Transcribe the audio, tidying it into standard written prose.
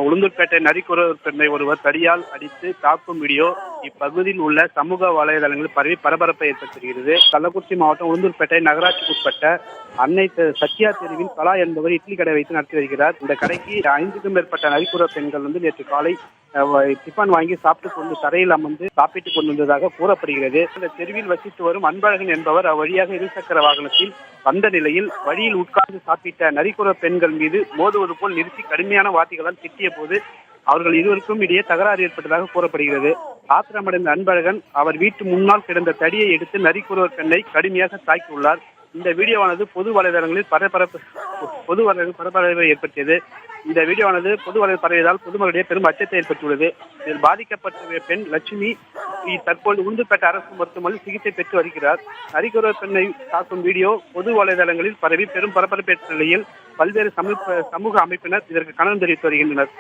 உளுந்தூர்பேட்டை நரிக்குறவர் பெண்ணை ஒருவர் தடியால் அடித்து தாக்கும் வீடியோ இப்பகுதியில் உள்ள சமூக வலைதளங்களில் பரவி பரபரப்பை ஏற்படுத்துகிறது. கள்ளக்குறிச்சி மாவட்டம் உளுந்தூர்பேட்டை நகராட்சிக்குட்பட்ட அன்னை சத்யா தெருவில் கலா என்பவர் இட்லி கடை வைத்து நடத்தி வருகிறார். இந்த கடைக்கு 5க்கும் மேற்பட்ட நரிக்குறவர் பெண்கள் நேற்று காலை டிஃபன் வாங்கி சாப்பிட்டுக் கொண்டு தரையில் அமர்ந்து சாப்பிட்டுக் கொண்டிருந்ததாக கூறப்படுகிறது. இந்த தெருவில் வசித்து வரும் அன்பழகன் என்பவர் அவ்வழியாக இருசக்கர வாகனத்தில் வந்த நிலையில் வழியில் உட்கார்ந்து சாப்பிட்ட நரிக்குறவர் பெண்கள் மீது மோதுவது போல் நிறுத்தி கடுமையான வார்த்தைகளால் திட்டிய போது அவர்கள் இருவருக்கும் இடையே தகராறு ஏற்பட்டதாக கூறப்படுகிறது. ஆத்திரமடைந்த அன்பழகன் அவர் வீட்டு முன்னால் கிடந்த தடியை எடுத்து நரிக்குறவர் பெண்ணை கடுமையாக தாக்கியுள்ளார். இந்த வீடியோவானது பொது வலைதளங்களில் பரபரப்பை ஏற்படுத்தியது. இந்த வீடியோவானது பொது வலையில் பரவியதால் பொதுமக்களிடையே பெரும் அச்சத்தை ஏற்பட்டுள்ளது. இதில் பாதிக்கப்பட்ட பெண் லட்சுமி தற்போது உளுந்தூர்பேட்டை அரசு மருத்துவமனையில் சிகிச்சை பெற்று வருகிறார். நரிக்குறவர் பெண்ணை தாக்கும் வீடியோ பொது வலைதளங்களில் பரவி பெரும் பரபரப்பு ஏற்பட்ட நிலையில் பல்வேறு சமூக அமைப்பினர் இதற்கு கண்டனம் தெரிவித்து வருகின்றனர்.